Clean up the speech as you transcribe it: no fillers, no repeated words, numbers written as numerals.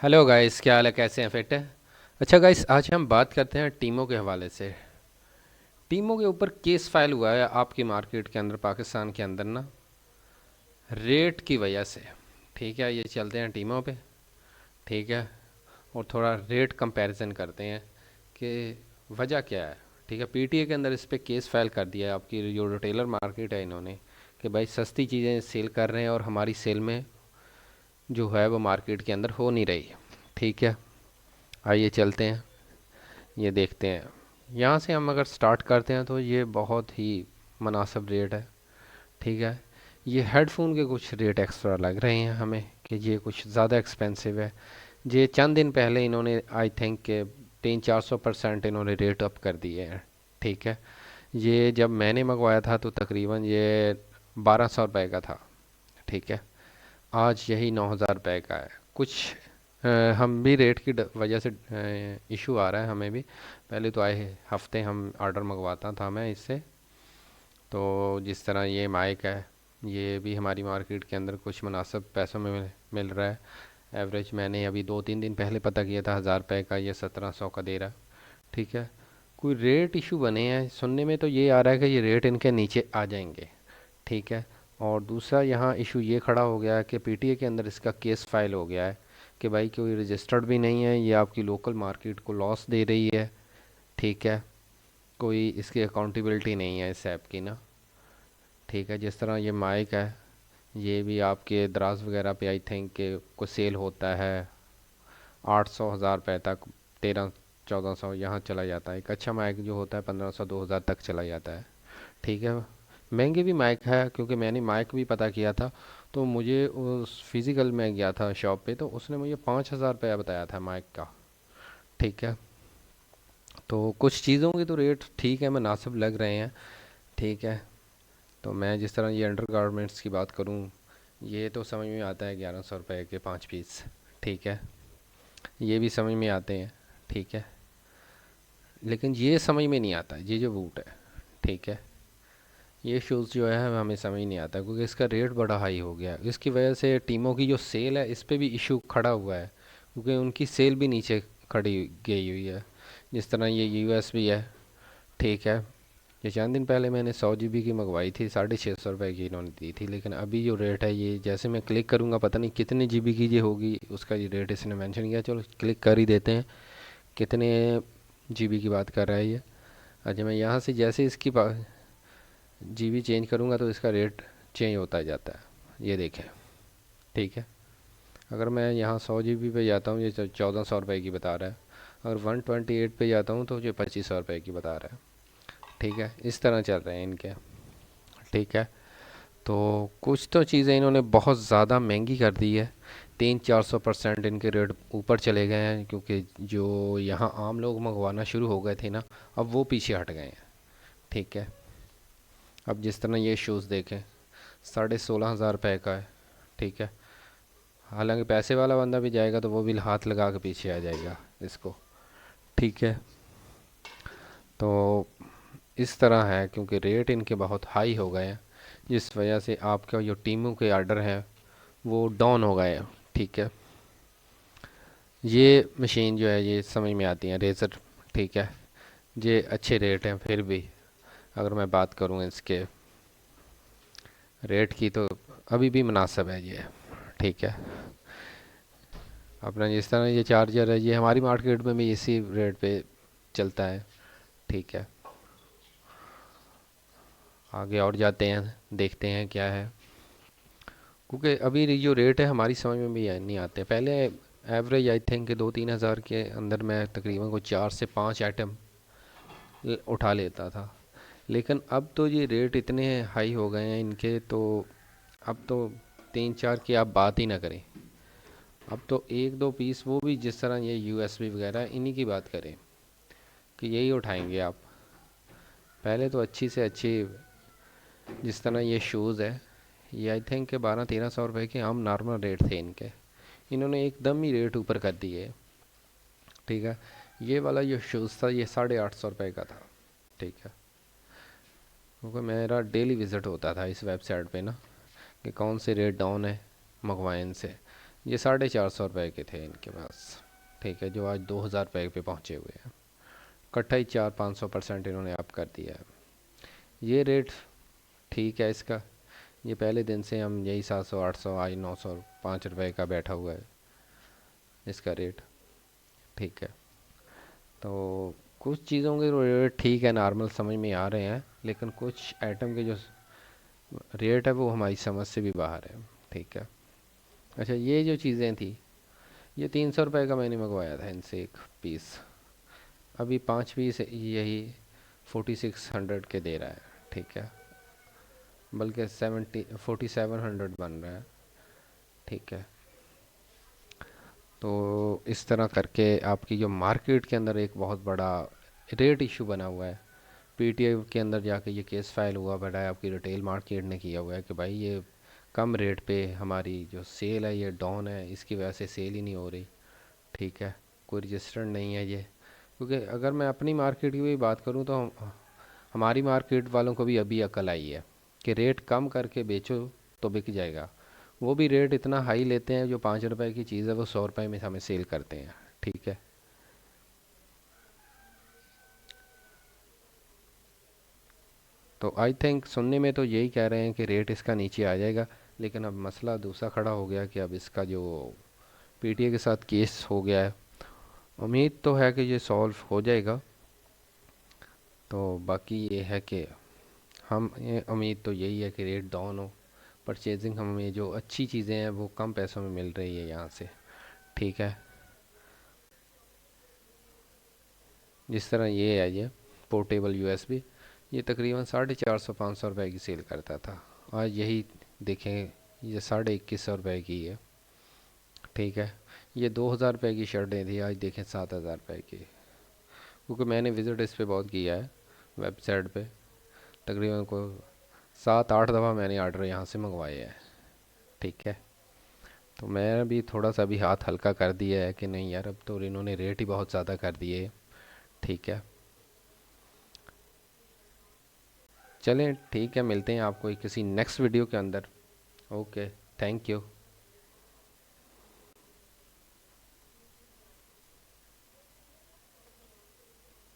Hello guys, क्या हाल है? कैसे हैं? फिट है? अच्छा गाइस, आज हम बात करते हैं टीमों के हवाले से। टीमों के ऊपर केस फाइल हुआ है आपकी मार्केट के अंदर, पाकिस्तान के अंदर ना, रेट की वजह से। ठीक है, ये चलते हैं टीमों पे। ठीक है, और थोड़ा रेट कंपैरिजन करते हैं कि वजह क्या है। ठीक है, पीटीए के अंदर इस पे केस फाइल कर दिया है आपकी जो रिटेलर मार्केट है इन्होंने, कि भाई सस्ती चीज़ें सेल कर रहे हैं और हमारी सेल में जो है वो मार्केट के अंदर हो नहीं रही। ठीक है, आइए चलते हैं, ये देखते हैं। यहाँ से हम अगर स्टार्ट करते हैं तो ये बहुत ही मुनासिब रेट है। ठीक है, ये हेडफोन के कुछ रेट एक्स्ट्रा लग रहे हैं हमें कि ये कुछ ज़्यादा एक्सपेंसिव है। ये चंद दिन पहले इन्होंने आई थिंक के 300-400% इन्होंने रेट अप कर दिए हैं। ठीक है, ये जब मैंने मंगवाया था तो तकरीबन ये 1200 रुपये का था। ठीक है, आज यही 9000 रुपये का है। कुछ हम भी रेट की वजह से इशू आ रहा है हमें भी। पहले तो आए हफ्ते हम ऑर्डर मंगवाता था मैं इससे। तो जिस तरह ये माइक है, ये भी हमारी मार्केट के अंदर कुछ मुनासिब पैसों में मिल रहा है। एवरेज मैंने अभी 2-3 दिन पहले पता किया था, 1000 रुपये का ये 1700 का दे रहा है। ठीक है, कोई रेट इशू बने हैं सुनने में, तो ये आ रहा है कि ये रेट इनके नीचे आ जाएंगे। ठीक है, और दूसरा यहाँ इशू ये खड़ा हो गया है कि पीटीए के अंदर इसका केस फाइल हो गया है कि भाई कोई रजिस्टर्ड भी नहीं है, ये आपकी लोकल मार्केट को लॉस दे रही है। ठीक है, कोई इसकी अकाउंटेबिलिटी नहीं है इस ऐप की ना। ठीक है, जिस तरह ये माइक है, ये भी आपके दराज वगैरह पे आई थिंक के को सेल होता है 800 1000 रुपये तक। 1300-1400 यहाँ चला जाता है। एक अच्छा माइक जो होता है 1500-2000 तक चला जाता है। ठीक है, महंगे भी माइक है, क्योंकि मैंने माइक भी पता किया था। तो मुझे उस फिज़िकल में गया था शॉप पे, तो उसने मुझे 5000 रुपया बताया था माइक का। ठीक है, तो कुछ चीज़ों के तो रेट ठीक है, मुनासिब लग रहे हैं। ठीक है, तो मैं जिस तरह ये अंडर गारमेंट्स की बात करूँ, ये तो समझ में आता है 1100 रुपये के 5 पीस। ठीक है, ये भी समझ में आते हैं। ठीक है, लेकिन ये समझ में नहीं आता ये जो बूट है। ठीक है, ये शूज़ जो है हमें समझ नहीं आता, क्योंकि इसका रेट बड़ा हाई हो गया है। इसकी वजह से टीमों की जो सेल है इस पे भी इशू खड़ा हुआ है, क्योंकि उनकी सेल भी नीचे खड़ी गई हुई है। जिस तरह ये यूएसबी है। ठीक है, ये चंद दिन पहले मैंने 100 GB की मंगवाई थी, 650 रुपये की इन्होंने दी थी। लेकिन अभी जो रेट है, ये जैसे मैं क्लिक करूँगा पता नहीं कितने जीबी की ये होगी, उसका ये रेट इसने मेंशन किया। चलो क्लिक कर ही देते हैं, कितने जीबी की बात कर रहा है ये। अच्छा, मैं यहाँ से जैसे इसकी जीबी चेंज करूँगा तो इसका रेट चेंज होता जाता है, ये देखें। ठीक है, अगर मैं यहाँ 100 GB पे जाता हूँ, ये 1400 रुपये की बता रहा है। अगर 128 पे जाता हूँ तो ये 2500 रुपये की बता रहा है। ठीक है, इस तरह चल रहे हैं इनके। ठीक है, तो कुछ तो चीज़ें इन्होंने बहुत ज़्यादा महंगी कर दी है। 300-400% इनके रेट ऊपर चले गए हैं, क्योंकि जो यहाँ आम लोग मंगवाना शुरू हो गए थे ना, अब वो पीछे हट गए हैं। ठीक है, अब जिस तरह ये शूज़ देखें, 16,500 रुपये का है। ठीक है, हालांकि पैसे वाला बंदा भी जाएगा तो वो भी हाथ लगा के पीछे आ जाएगा इसको। ठीक है, तो इस तरह है, क्योंकि रेट इनके बहुत हाई हो गए हैं, जिस वजह से आपका जो टीमों के आर्डर हैं वो डाउन हो गए हैं। ठीक है, ये मशीन जो है ये समझ में आती है, रेज़र। ठीक है, ये अच्छे रेट हैं फिर भी। अगर मैं बात करूँ इसके रेट की, तो अभी भी मुनासिब है ये। ठीक है, अपना जिस तरह ये चार्जर है, ये हमारी मार्केट में भी इसी रेट पे चलता है। ठीक है, आगे और जाते हैं, देखते हैं क्या है, क्योंकि अभी ये जो रेट है हमारी समझ में भी नहीं आते। पहले एवरेज आई थिंक 2-3 हज़ार के अंदर मैं तकरीबन को 4 से 5 आइटम उठा लेता था। लेकिन अब तो ये रेट इतने हाई हो गए हैं इनके, तो अब तो 3-4 की आप बात ही ना करें। अब तो 1-2 पीस, वो भी जिस तरह ये यूएसबी वगैरह, इन्हीं की बात करें कि यही उठाएंगे आप। पहले तो अच्छी से अच्छी, जिस तरह ये शूज़ है, ये आई थिंक के 1200-1300 रुपये के आम नॉर्मल रेट थे इनके। इन्होंने एकदम ही रेट ऊपर कर दिए। ठीक है, ये वाला जो शूज़ था ये 850 रुपये का था। ठीक है, क्योंकि मेरा डेली विज़िट होता था इस वेबसाइट पे ना, कि कौन से रेट डाउन है, मंगवाएं इनसे। ये 450 रुपये के थे इनके पास, ठीक है, जो आज 2000 रुपये पे पहुँचे हुए हैं। इकट्ठा ही 400-500% इन्होंने अप कर दिया है। ये रेट ठीक है इसका। ये पहले दिन से हम यही 700-800, आज 905 रुपये का बैठा हुआ है इसका रेट, ठीक है। तो कुछ चीज़ों के रेट ठीक है, नॉर्मल समझ में आ रहे हैं, लेकिन कुछ आइटम के जो रेट है वो हमारी समझ से भी बाहर है, ठीक है। अच्छा, ये जो चीज़ें थी, ये 300 रुपये का मैंने मंगवाया था इनसे एक पीस, अभी 5 पीस यही 4600 के दे रहा है, ठीक है, बल्कि 4700 बन रहा है, ठीक है। तो इस तरह करके आपकी जो मार्केट के अंदर एक बहुत बड़ा रेट इशू बना हुआ है। पीटीआई के अंदर जाके ये केस फाइल हुआ, बट है आपकी रिटेल मार्केट ने किया हुआ है कि भाई ये कम रेट पे हमारी जो सेल है ये डाउन है, इसकी वजह से सेल ही नहीं हो रही, ठीक है, कोई रजिस्टर्ड नहीं है ये। क्योंकि अगर मैं अपनी मार्केट की भी बात करूँ तो हमारी मार्केट वालों को भी अभी अकल आई है कि रेट कम करके बेचो तो बिक जाएगा। वो भी रेट इतना हाई लेते हैं, जो 5 रुपए की चीज़ है वो 100 रुपए में हमें सेल करते हैं, ठीक है। तो आई थिंक सुनने में तो यही कह रहे हैं कि रेट इसका नीचे आ जाएगा, लेकिन अब मसला दूसरा खड़ा हो गया कि अब इसका जो पीटीए के साथ केस हो गया है, उम्मीद तो है कि ये सॉल्व हो जाएगा। तो बाकी ये है कि हम ये उम्मीद तो यही है कि रेट डाउन हो, परचेजिंग हमें जो अच्छी चीज़ें हैं वो कम पैसों में मिल रही है यहाँ से, ठीक है। जिस तरह ये है, ये पोर्टेबल यूएसबी, ये तकरीबन 450-500 रुपये की सेल करता था, आज यही देखें ये 2150 रुपये की है, ठीक है। ये 2000 रुपये की शर्टें थी, आज देखें 7000 रुपये की। क्योंकि मैंने विज़िट इस पे बहुत किया है वेबसाइट पे, तकरीबन को 7-8 दफ़ा मैंने आर्डर यहाँ से मंगवाए हैं, ठीक है। तो मैं भी थोड़ा सा भी हाथ हल्का कर दिया है कि नहीं यार, अब तो इन्होंने रेट ही बहुत ज़्यादा कर दिए, ठीक है। चलें ठीक है, मिलते हैं आपको किसी नेक्स्ट वीडियो के अंदर। Okay, thank you.